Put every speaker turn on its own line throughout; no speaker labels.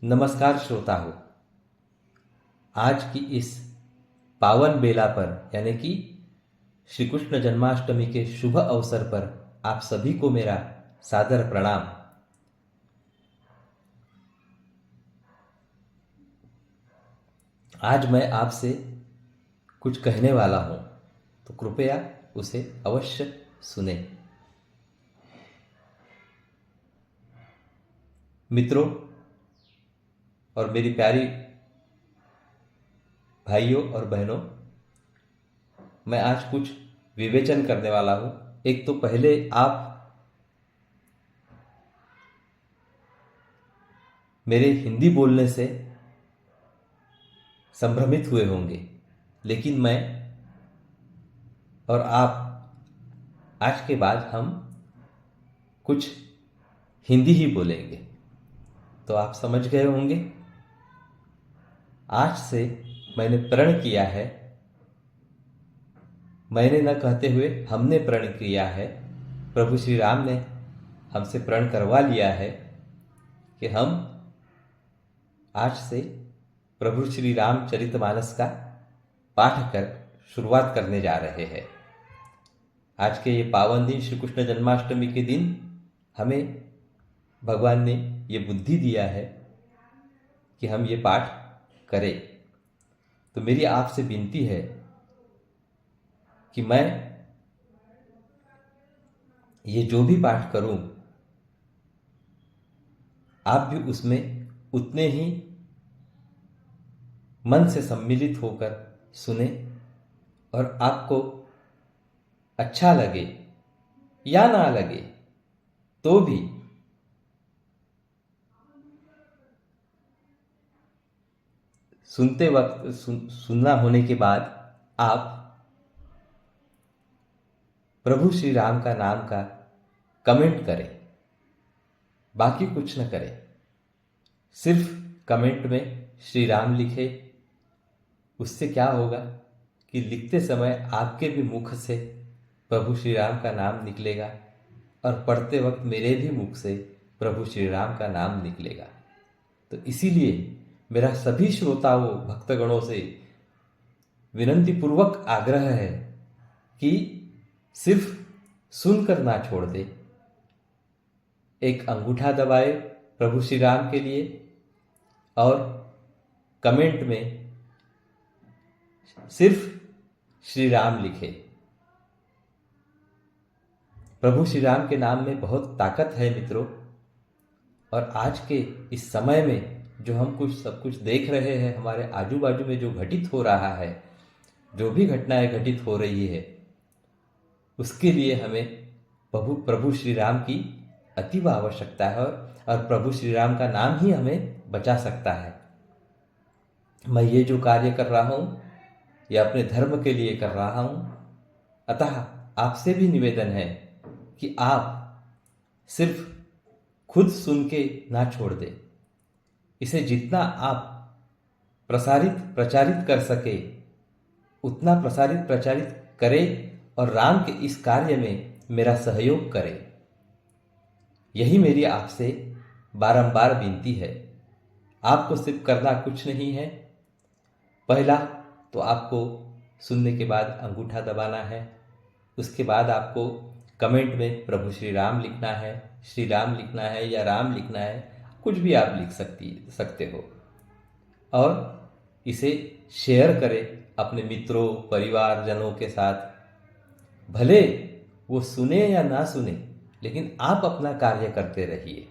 नमस्कार श्रोता हो। आज की इस पावन बेला पर यानी कि श्री कृष्ण जन्माष्टमी के शुभ अवसर पर आप सभी को मेरा सादर प्रणाम। आज मैं आपसे कुछ कहने वाला हूं, तो कृपया उसे अवश्य सुने। मित्रों और मेरी प्यारी भाइयों और बहनों, मैं आज कुछ विवेचन करने वाला हूं। एक तो पहले आप मेरे हिंदी बोलने से संभ्रमित हुए होंगे, लेकिन मैं और आप आज के बाद हम कुछ हिंदी ही बोलेंगे, तो आप समझ गए होंगे। आज से मैंने प्रण किया है, मैंने न कहते हुए हमने प्रण किया है, प्रभु श्री राम ने हमसे प्रण करवा लिया है कि हम आज से प्रभु श्री रामचरितमानस का पाठ कर शुरुआत करने जा रहे हैं। आज के ये पावन दिन, श्री कृष्ण जन्माष्टमी के दिन, हमें भगवान ने ये बुद्धि दिया है कि हम ये पाठ करें। तो मेरी आपसे विनती है कि मैं ये जो भी पाठ करूं, आप भी उसमें उतने ही मन से सम्मिलित होकर सुने, और आपको अच्छा लगे या ना लगे तो भी सुनते वक्त सुनना होने के बाद आप प्रभु श्री राम का नाम का कमेंट करें, बाकी कुछ न करें। सिर्फ कमेंट में श्री राम लिखे। उससे क्या होगा कि लिखते समय आपके भी मुख से प्रभु श्री राम का नाम निकलेगा और पढ़ते वक्त मेरे भी मुख से प्रभु श्री राम का नाम निकलेगा। तो इसीलिए मेरा सभी श्रोताओं, भक्तगणों से विनती पूर्वक आग्रह है कि सिर्फ सुनकर ना छोड़ दे, एक अंगूठा दबाए प्रभु श्री राम के लिए और कमेंट में सिर्फ श्री राम लिखे। प्रभु श्री राम के नाम में बहुत ताकत है मित्रों, और आज के इस समय में जो हम सब कुछ देख रहे हैं, हमारे आजू बाजू में जो घटित हो रहा है, जो भी घटनाएं घटित हो रही है, उसके लिए हमें प्रभु श्री राम की अतीव आवश्यकता है, और प्रभु श्री राम का नाम ही हमें बचा सकता है। मैं ये जो कार्य कर रहा हूं, ये अपने धर्म के लिए कर रहा हूं। अतः आपसे भी निवेदन है कि आप सिर्फ खुद सुन के ना छोड़ दें, इसे जितना आप प्रचारित कर सके उतना प्रचारित करें, और राम के इस कार्य में मेरा सहयोग करें। यही मेरी आपसे बारंबार विनती है। आपको सिर्फ करना कुछ नहीं है। पहला तो आपको सुनने के बाद अंगूठा दबाना है, उसके बाद आपको कमेंट में प्रभु श्री राम लिखना है, श्री राम लिखना है या राम लिखना है, कुछ भी आप लिख सकते हो, और इसे शेयर करें अपने मित्रों परिवारजनों के साथ। भले वो सुने या ना सुने, लेकिन आप अपना कार्य करते रहिए,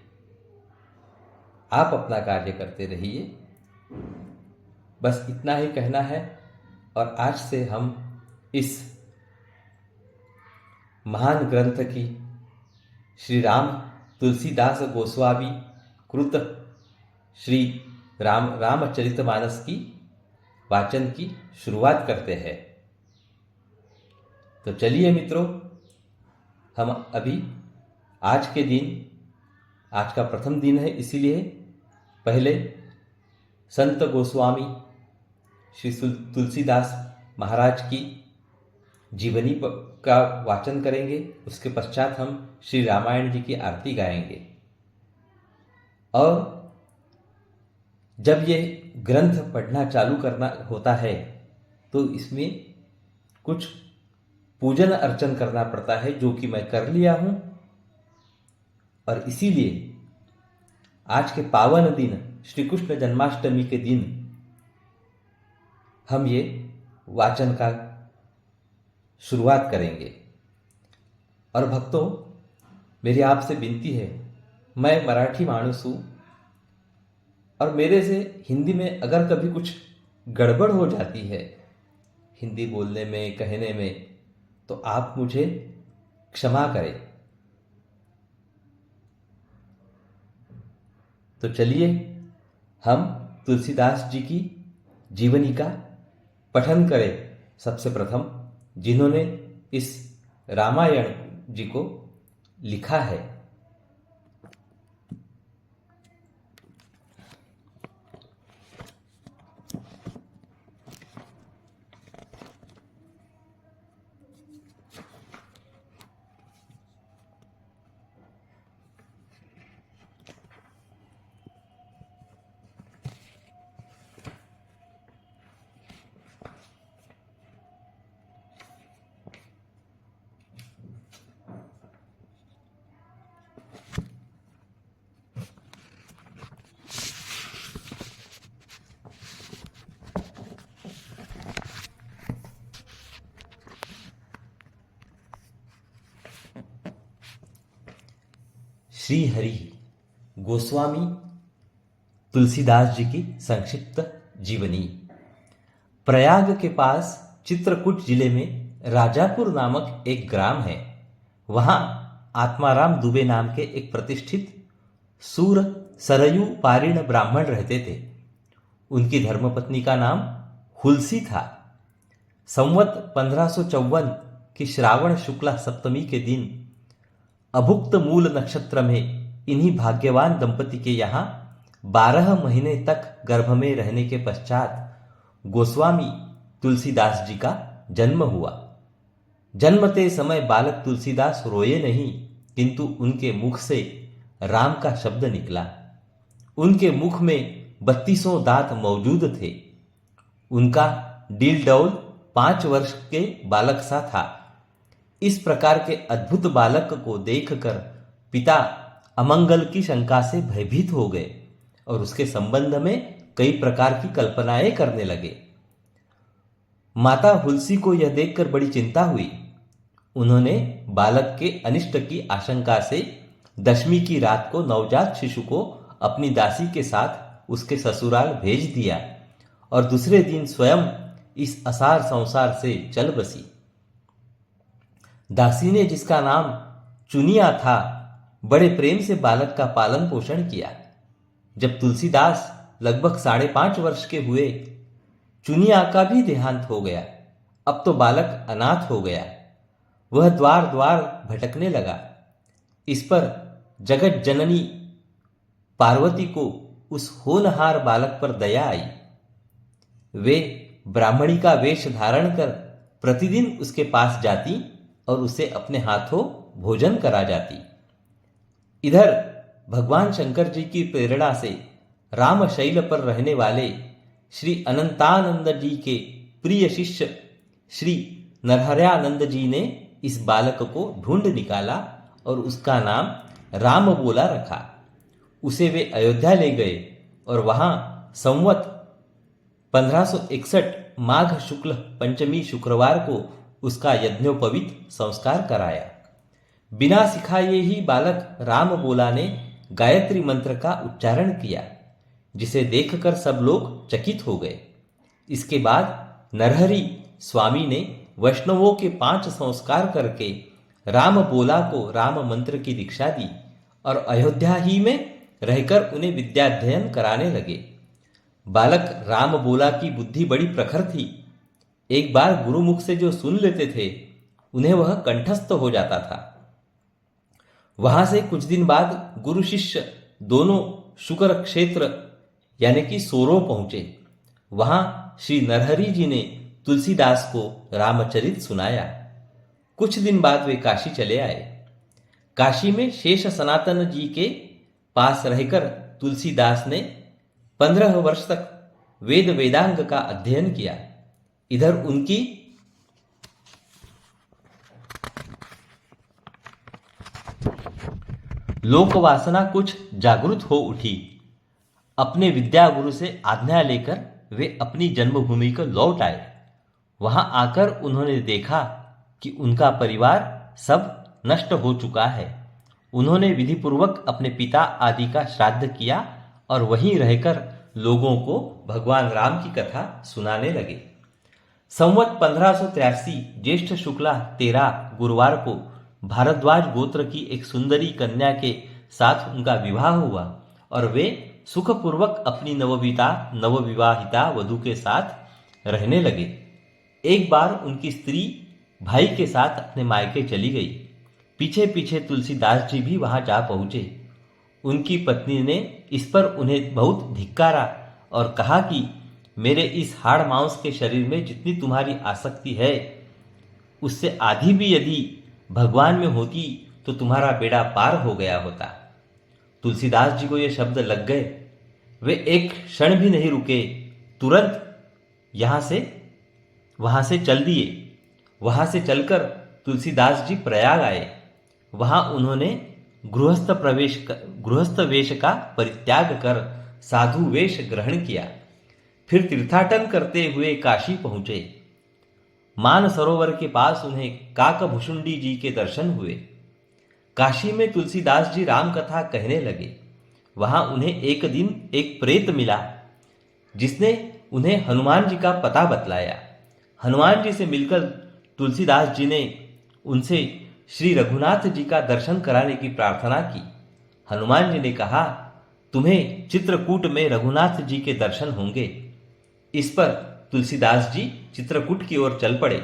आप अपना कार्य करते रहिए। बस इतना ही कहना है। और आज से हम इस महान ग्रंथ की, श्री राम तुलसीदास गोस्वामी कृत श्री रामचरितमानस की वाचन की शुरुआत करते हैं। तो चलिए मित्रों, हम अभी आज के दिन, आज का प्रथम दिन है, इसीलिए पहले संत गोस्वामी श्री तुलसीदास महाराज की जीवनी का वाचन करेंगे। उसके पश्चात हम श्री रामायण जी की आरती गाएंगे, और जब ये ग्रंथ पढ़ना चालू करना होता है तो इसमें कुछ पूजन अर्चन करना पड़ता है, जो कि मैं कर लिया हूं। और इसीलिए आज के पावन दिन श्री कृष्ण जन्माष्टमी के दिन हम ये वाचन का शुरुआत करेंगे। और भक्तों, मेरी आपसे विनती है, मैं मराठी मानुस हूं और मेरे से हिंदी में अगर कभी कुछ गड़बड़ हो जाती है हिंदी बोलने में, कहने में, तो आप मुझे क्षमा करें। तो चलिए हम तुलसीदास जी की जीवनी का पठन करें। सबसे प्रथम जिन्होंने इस रामायण जी को लिखा है। श्री हरि गोस्वामी तुलसीदास जी की संक्षिप्त जीवनी। प्रयाग के पास चित्रकूट जिले में राजापुर नामक एक ग्राम है। वहां आत्माराम दुबे नाम के एक प्रतिष्ठित सूर सरयू पारीण ब्राह्मण रहते थे। उनकी धर्मपत्नी का नाम हुलसी था। संवत 1554 की श्रावण शुक्ला सप्तमी के दिन अभुक्त मूल नक्षत्र में इन्हीं भाग्यवान दंपति के यहाँ 12 महीने तक गर्भ में रहने के पश्चात गोस्वामी तुलसीदास जी का जन्म हुआ। जन्मते समय बालक तुलसीदास रोए नहीं, किंतु उनके मुख से राम का शब्द निकला। उनके मुख में 32 दांत मौजूद थे। उनका डील डौल 5 वर्ष के बालक सा था। इस प्रकार के अद्भुत बालक को देखकर पिता अमंगल की शंका से भयभीत हो गए और उसके संबंध में कई प्रकार की कल्पनाएं करने लगे। माता हुलसी को यह देखकर बड़ी चिंता हुई। उन्होंने बालक के अनिष्ट की आशंका से दशमी की रात को नवजात शिशु को अपनी दासी के साथ उसके ससुराल भेज दिया और दूसरे दिन स्वयं इस असार संसार से चल बसी। दासी ने, जिसका नाम चुनिया था, बड़े प्रेम से बालक का पालन पोषण किया। जब तुलसीदास लगभग 5.5 वर्ष के हुए, चुनिया का भी देहांत हो गया। अब तो बालक अनाथ हो गया। वह द्वार द्वार भटकने लगा। इस पर जगत जननी पार्वती को उस होनहार बालक पर दया आई। वे ब्राह्मणी का वेश धारण कर प्रतिदिन उसके पास जाती और उसे अपने हाथों भोजन करा जाती। इधर भगवान शंकर जी की प्रेरणा से रामशैल पर रहने वाले श्री अनंतानंद जी के प्रिय शिष्य श्री नरहरयानंद जी ने इस बालक को ढूंढ निकाला और उसका नाम राम बोला रखा। उसे वे अयोध्या ले गए और वहां संवत 1561 माघ शुक्ल पंचमी शुक्रवार को उसका यज्ञोपवीत संस्कार कराया। बिना सिखाए ही बालक राम बोला ने गायत्री मंत्र का उच्चारण किया, जिसे देखकर सब लोग चकित हो गए। इसके बाद नरहरि स्वामी ने वैष्णवों के 5 संस्कार करके राम बोला को राम मंत्र की दीक्षा दी और अयोध्या ही में रहकर उन्हें विद्याध्ययन कराने लगे। बालक राम बोला की बुद्धि बड़ी प्रखर थी। एक बार गुरुमुख से जो सुन लेते थे उन्हें वह कंठस्थ हो जाता था। वहां से कुछ दिन बाद गुरु शिष्य दोनों शुक्र क्षेत्र यानी कि सोरो पहुंचे। वहां श्री नरहरि जी ने तुलसीदास को रामचरित सुनाया। कुछ दिन बाद वे काशी चले आए। काशी में शेष सनातन जी के पास रहकर तुलसीदास ने 15 वर्ष तक वेद वेदांग का अध्ययन किया। इधर उनकी लोक वासना कुछ जागृत हो उठी। अपने विद्या गुरु से आज्ञा लेकर वे अपनी जन्मभूमि को लौट आए। वहां आकर उन्होंने देखा कि उनका परिवार सब नष्ट हो चुका है। उन्होंने विधिपूर्वक अपने पिता आदि का श्राद्ध किया और वहीं रहकर लोगों को भगवान राम की कथा सुनाने लगे। संवत 1583 ज्येष्ठ शुक्ला 13 गुरुवार को भारद्वाज गोत्र की एक सुंदरी कन्या के साथ उनका विवाह हुआ और वे सुखपूर्वक अपनी नवविवाहिता वधू के साथ रहने लगे। एक बार उनकी स्त्री भाई के साथ अपने मायके चली गई। पीछे पीछे तुलसीदास जी भी वहां जा पहुंचे। उनकी पत्नी ने इस पर उन्हें बहुत धिक्कारा और कहा कि मेरे इस हाड़ मांस के शरीर में जितनी तुम्हारी आसक्ति है उससे आधी भी यदि भगवान में होती तो तुम्हारा बेड़ा पार हो गया होता। तुलसीदास जी को ये शब्द लग गए। वे एक क्षण भी नहीं रुके, तुरंत वहां से चल दिए। वहां से चलकर तुलसीदास जी प्रयाग आए। वहां उन्होंने गृहस्थ वेश का परित्याग कर साधु वेश ग्रहण किया। फिर तीर्थाटन करते हुए काशी पहुंचे। मान सरोवर के पास उन्हें काकभुषुंडी जी के दर्शन हुए। काशी में तुलसीदास जी राम कथा कहने लगे। वहां उन्हें एक दिन एक प्रेत मिला जिसने उन्हें हनुमान जी का पता बतलाया। हनुमान जी से मिलकर तुलसीदास जी ने उनसे श्री रघुनाथ जी का दर्शन कराने की प्रार्थना की। हनुमान जी ने कहा, तुम्हें चित्रकूट में रघुनाथ जी के दर्शन होंगे। इस पर तुलसीदास जी चित्रकूट की ओर चल पड़े।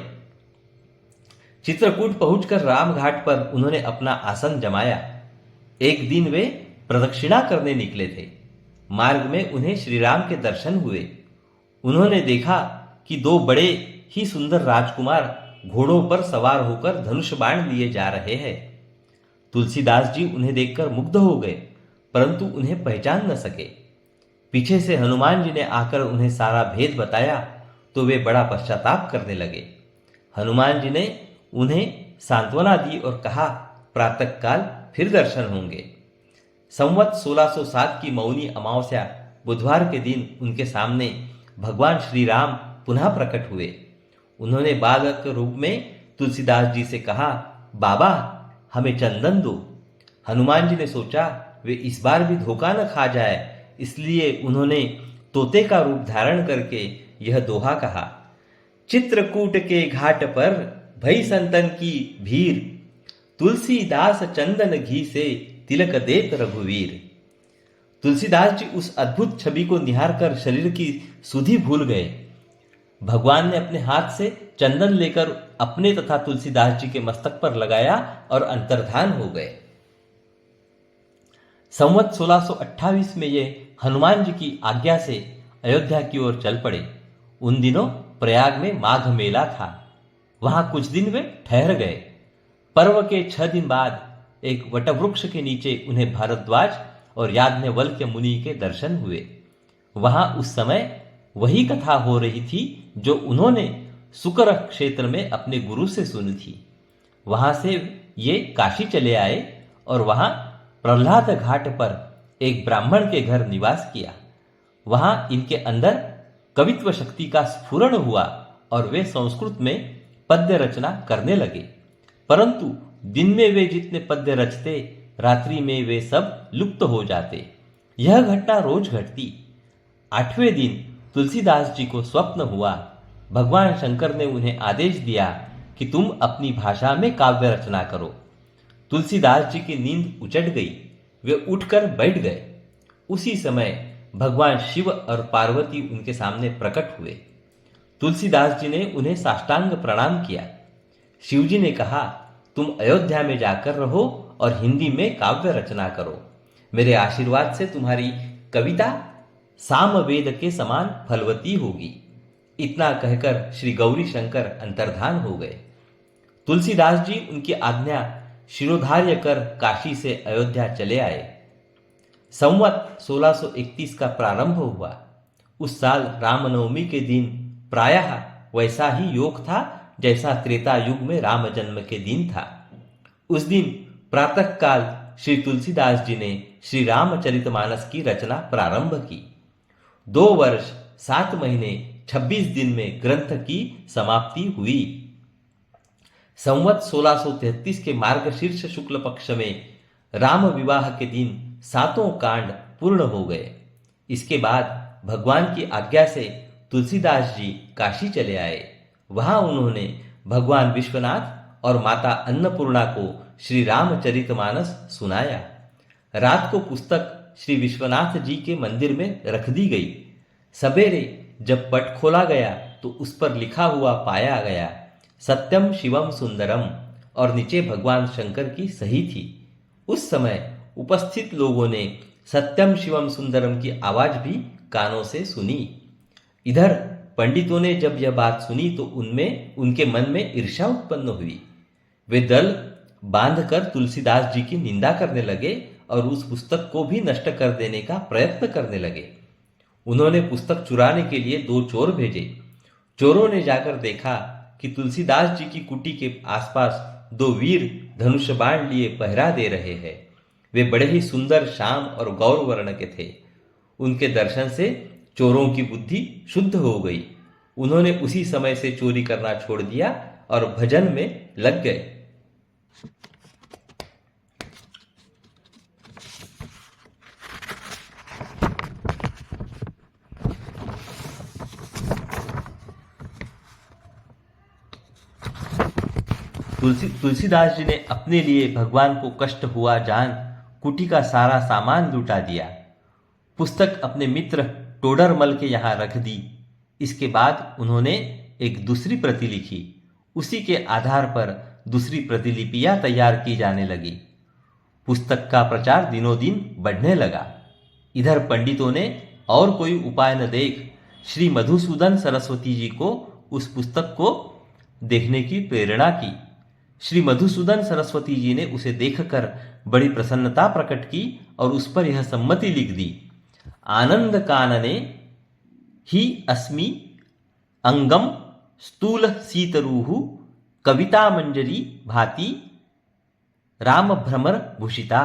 चित्रकूट पहुंचकर रामघाट पर उन्होंने अपना आसन जमाया। एक दिन वे प्रदक्षिणा करने निकले थे। मार्ग में उन्हें श्री राम के दर्शन हुए। उन्होंने देखा कि दो बड़े ही सुंदर राजकुमार घोड़ों पर सवार होकर धनुष बाण लिए जा रहे हैं। तुलसीदास जी उन्हें देखकर मुग्ध हो गए, परंतु उन्हें पहचान न सके। पीछे से हनुमान जी ने आकर उन्हें सारा भेद बताया तो वे बड़ा पश्चाताप करने लगे। हनुमान जी ने उन्हें सांत्वना दी और कहा, प्रातःकाल फिर दर्शन होंगे। संवत 1607 की मौनी अमावस्या बुधवार के दिन उनके सामने भगवान श्री राम पुनः प्रकट हुए। उन्होंने बालक रूप में तुलसीदास जी से कहा, बाबा हमें चंदन दो। हनुमान जी ने सोचा वे इस बार भी धोखा न खा जाए, इसलिए उन्होंने तोते का रूप धारण करके यह दोहा कहा, चित्रकूट के घाट पर भई संतन की भीड़, तुलसीदास चंदन घी से तिलक देत रघुवीर। तुलसीदास जी उस अद्भुत छवि को निहार कर शरीर की सुधि भूल गए। भगवान ने अपने हाथ से चंदन लेकर अपने तथा तुलसीदास जी के मस्तक पर लगाया और अंतर्धान हो गए। संवत 1628 में ये हनुमान जी की आज्ञा से अयोध्या की ओर चल पड़े। उन दिनों प्रयाग में माघ मेला था। वहां कुछ दिन वे ठहर गए। पर्व के 6 दिन बाद एक वटवृक्ष के नीचे उन्हें भारद्वाज और याज्ञवल्क्य मुनि के दर्शन हुए। वहां उस समय वही कथा हो रही थी जो उन्होंने सुकर क्षेत्र में अपने गुरु से सुनी थी। वहां से ये काशी चले आए और वहां प्रहलाद घाट पर एक ब्राह्मण के घर निवास किया। वहां इनके अंदर कवित्व शक्ति का स्फुरण हुआ और वे संस्कृत में पद्य रचना करने लगे। परंतु दिन में वे जितने पद्य रचते, रात्रि में वे सब लुप्त हो जाते। यह घटना रोज घटती। 8वें दिन तुलसीदास जी को स्वप्न हुआ। भगवान शंकर ने उन्हें आदेश दिया कि तुम अपनी भाषा में काव्य रचना करो। तुलसीदास जी की नींद उचट गई। वे उठकर बैठ गए। उसी समय भगवान शिव और पार्वती उनके सामने प्रकट हुए। तुलसीदास जी ने उन्हें साष्टांग प्रणाम किया। शिवजी ने कहा, तुम अयोध्या में जाकर रहो और हिंदी में काव्य रचना करो। मेरे आशीर्वाद से तुम्हारी कविता सामवेद के समान फलवती होगी। इतना कहकर श्री गौरी शंकर अंतर्धान हो गए। तुलसीदास जी उनकी आज्ञा शिरोधार्य कर काशी से अयोध्या चले आए। संवत 1631 का प्रारंभ हुआ। उस साल रामनवमी के दिन प्रायः वैसा ही योग था जैसा त्रेता युग में राम जन्म के दिन था। उस दिन प्रातःकाल श्री तुलसीदास जी ने श्री रामचरितमानस की रचना प्रारंभ की। 2 वर्ष 7 महीने 26 दिन में ग्रंथ की समाप्ति हुई। संवत 1633 के मार्गशीर्ष शुक्ल पक्ष में राम विवाह के दिन 7 कांड पूर्ण हो गए। इसके बाद भगवान की आज्ञा से तुलसीदास जी काशी चले आए। वहां उन्होंने भगवान विश्वनाथ और माता अन्नपूर्णा को श्री रामचरितमानस सुनाया। रात को पुस्तक श्री विश्वनाथ जी के मंदिर में रख दी गई। सवेरे जब पट खोला गया तो उस पर लिखा हुआ पाया गया, सत्यम शिवम सुंदरम, और नीचे भगवान शंकर की सही थी। उस समय उपस्थित लोगों ने सत्यम शिवम सुंदरम की आवाज भी कानों से सुनी। इधर पंडितों ने जब यह बात सुनी तो उनके मन में ईर्ष्या उत्पन्न हुई। वे दल बांधकर तुलसीदास जी की निंदा करने लगे और उस पुस्तक को भी नष्ट कर देने का प्रयत्न करने लगे। उन्होंने पुस्तक चुराने के लिए 2 चोर भेजे। चोरों ने जाकर देखा कि तुलसीदास जी की कुटी के आसपास 2 वीर धनुष बाण लिए पहरा दे रहे हैं। वे बड़े ही सुंदर श्याम और गौर वर्ण के थे। उनके दर्शन से चोरों की बुद्धि शुद्ध हो गई। उन्होंने उसी समय से चोरी करना छोड़ दिया और भजन में लग गए। तुलसीदास जी ने अपने लिए भगवान को कष्ट हुआ जान कुटी का सारा सामान लुटा दिया। पुस्तक अपने मित्र टोडरमल के यहाँ रख दी। इसके बाद उन्होंने एक दूसरी प्रति लिखी। उसी के आधार पर दूसरी प्रतिलिपियां तैयार की जाने लगी। पुस्तक का प्रचार दिनों दिन बढ़ने लगा। इधर पंडितों ने और कोई उपाय न देख श्री मधुसूदन सरस्वती जी को उस पुस्तक को देखने की प्रेरणा की। श्री मधुसूदन सरस्वती जी ने उसे देखकर बड़ी प्रसन्नता प्रकट की और उस पर यह सम्मति लिख दी, आनंद कानने ही अस्मि अंगम स्थूल सीतरूहु कविता मंजरी भाति राम भ्रमर भूषिता।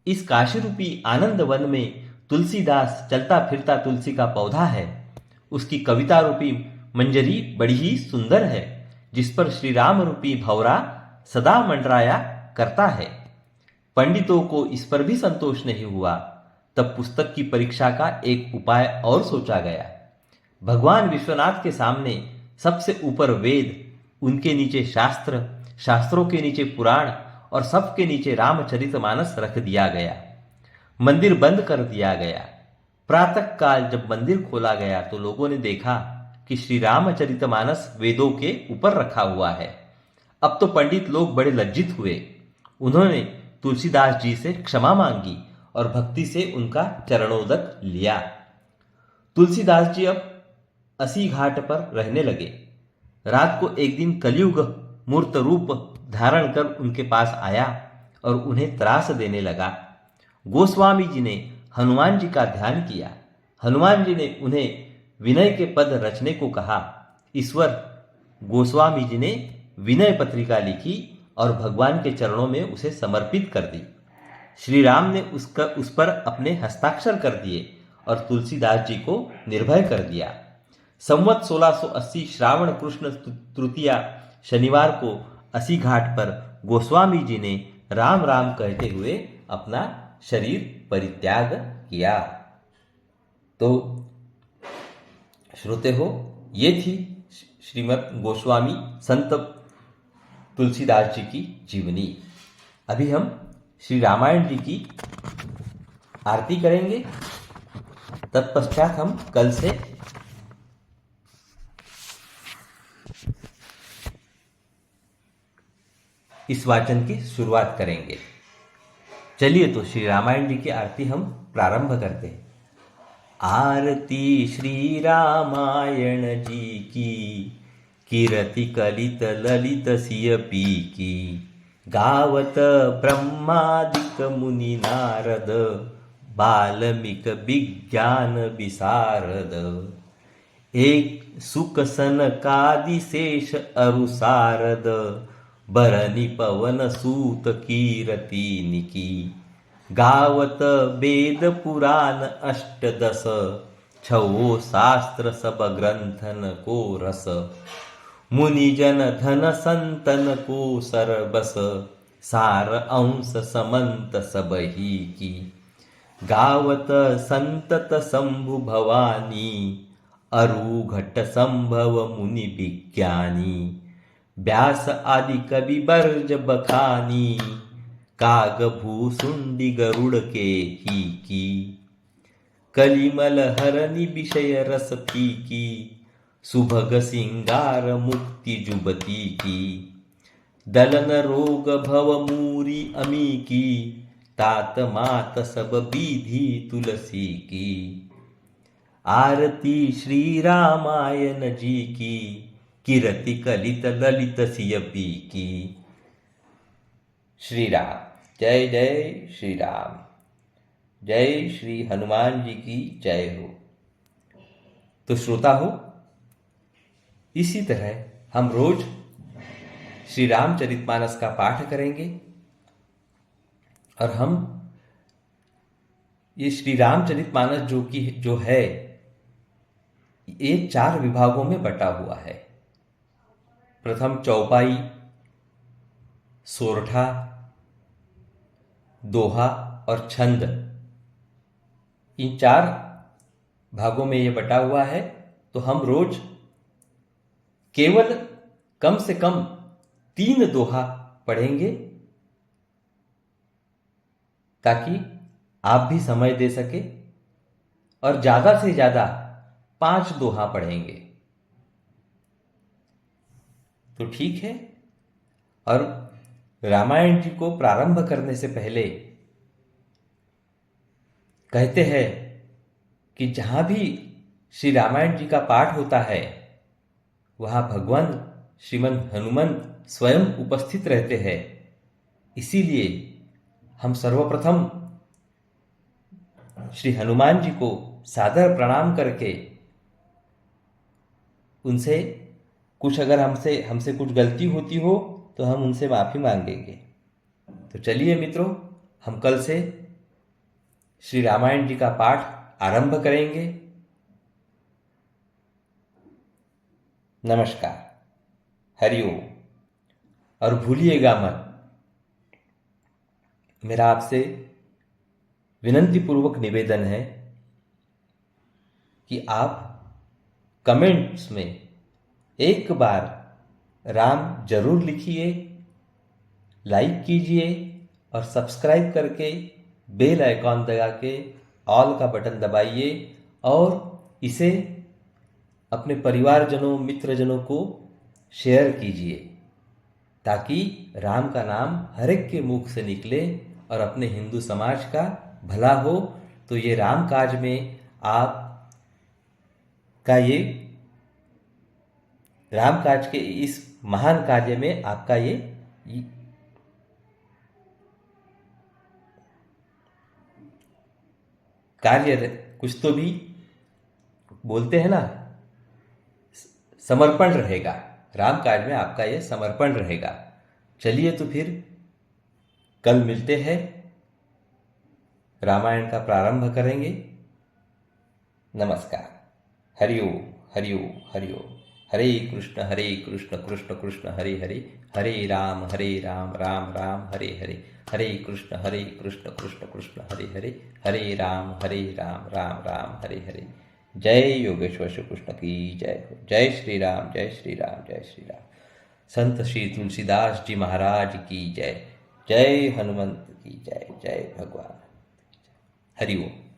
इस काशी रूपी आनंद वन में तुलसीदास चलता फिरता तुलसी का पौधा है। उसकी कविता रूपी मंजरी बड़ी ही सुंदर है, जिस पर श्री राम रूपी भौरा सदा मंडराया करता है। पंडितों को इस पर भी संतोष नहीं हुआ। तब पुस्तक की परीक्षा का एक उपाय और सोचा गया। भगवान विश्वनाथ के सामने सबसे ऊपर वेद, उनके नीचे शास्त्र, शास्त्रों के नीचे पुराण और सबके नीचे रामचरितमानस रख दिया गया। मंदिर बंद कर दिया गया। प्रातः काल जब मंदिर खोला गया तो लोगों ने देखा कि श्री रामचरितमानस वेदों के ऊपर रखा हुआ है। अब तो पंडित लोग बड़े लज्जित हुए। उन्होंने तुलसीदास जी से क्षमा मांगी और भक्ति से उनका चरणोदक लिया। तुलसीदास जी अब असी घाट पर रहने लगे। रात को एक दिन कलयुग मूर्त रूप धारण कर उनके पास आया और उन्हें त्रास देने लगा। गोस्वामी जी ने हनुमान जी का ध्यान किया। हनुमान जी ने उन्हें विनय के पद रचने को कहा। ईश्वर गोस्वामी जी ने विनय पत्रिका लिखी और भगवान के चरणों में उसे समर्पित कर दी। श्री राम ने उस पर अपने हस्ताक्षर कर दिए और तुलसीदास जी को निर्भय कर दिया। संवत 1680 श्रावण कृष्ण तृतीया शनिवार को असी घाट पर गोस्वामी जी ने राम राम कहते हुए अपना शरीर परित्याग किया। तो श्रोते हो, ये थी श्रीमद् गोस्वामी संत तुलसीदास जी की जीवनी। अभी हम श्री रामायण जी की आरती करेंगे। तत्पश्चात हम कल से इस वाचन की शुरुआत करेंगे। चलिए तो श्री रामायण जी की आरती हम प्रारंभ करते हैं। आरती श्री रामायण जी की, कीरति कलित ललित सिय पी की। गावत ब्रह्मादिक मुनि नारद, बाल्मीक विज्ञान विशारद। एक सुख सनकादि शेष अरु सारद। बरनी पवन सूत कीरति निकी। गावत वेद पुराण अष्टदश। छवो शास्त्र सब ग्रंथन को रस। मुनिजन धन संतन को सरबस। सार अंश समंत सब ही की। गावत संतत शंभु भवानी। अरु घट संभव मुनि विज्ञानी। व्यास आदि कवि बर्ज बखानी। काग भूसुंडी गरुड़ के ही की। कलिमल हरनि विषय रस फीकी। सुभग सिंगार मुक्ति जुबती की। दलन रोग भव मूरी अमी की। तात मात सब विधि तुलसी की। आरती श्री रामायण जी की। कीरति कलित ललित सियपी की। श्री राम। जय जय श्री राम। जय श्री हनुमान जी की जय हो। तो श्रोता हो, इसी तरह हम रोज श्री रामचरितमानस का पाठ करेंगे और हम ये श्री रामचरितमानस जो है ये 4 विभागों में बटा हुआ है। प्रथम चौपाई, सोरठा, दोहा और छंद, इन 4 भागों में ये बटा हुआ है। तो हम रोज केवल कम से कम 3 दोहा पढ़ेंगे ताकि आप भी समय दे सके, और ज्यादा से ज्यादा 5 दोहा पढ़ेंगे तो ठीक है। और रामायण जी को प्रारंभ करने से पहले कहते हैं कि जहां भी श्री रामायण जी का पाठ होता है वहां भगवान श्रीमन हनुमंत स्वयं उपस्थित रहते हैं। इसीलिए हम सर्वप्रथम श्री हनुमान जी को सादर प्रणाम करके उनसे कुछ अगर हमसे कुछ गलती होती हो तो हम उनसे माफी मांगेंगे। तो चलिए मित्रों, हम कल से श्री रामायण जी का पाठ आरंभ करेंगे। नमस्कार, हरिओम। और भूलिएगा मत, मेरा आपसे विनंती पूर्वक निवेदन है कि आप कमेंट्स में एक बार राम जरूर लिखिए, लाइक कीजिए और सब्सक्राइब करके बेल आइकॉन दबा के ऑल का बटन दबाइए और इसे अपने परिवारजनों मित्रजनों को शेयर कीजिए ताकि राम का नाम हर एक के मुख से निकले और अपने हिंदू समाज का भला हो। तो ये राम काज में राम काज के इस महान कार्य में आपका ये कार्य कुछ तो भी बोलते हैं ना, समर्पण रहेगा। राम काज में आपका ये समर्पण रहेगा। चलिए तो फिर कल मिलते हैं, रामायण का प्रारंभ करेंगे। नमस्कार, हरिओम हरिओम हरिओम। हरे कृष्ण कृष्ण कृष्ण हरे हरे, हरे राम राम राम हरे हरे, हरे कृष्ण कृष्ण कृष्ण हरे हरे, हरे राम राम राम हरे हरे। जय योगेश्वर श्री कृष्ण की जय हो। जय श्री राम जय श्री राम जय श्री राम। संत श्री तुलसीदास जी महाराज की जय। जय हनुमंत की जय। जय भगवान। हरिओम।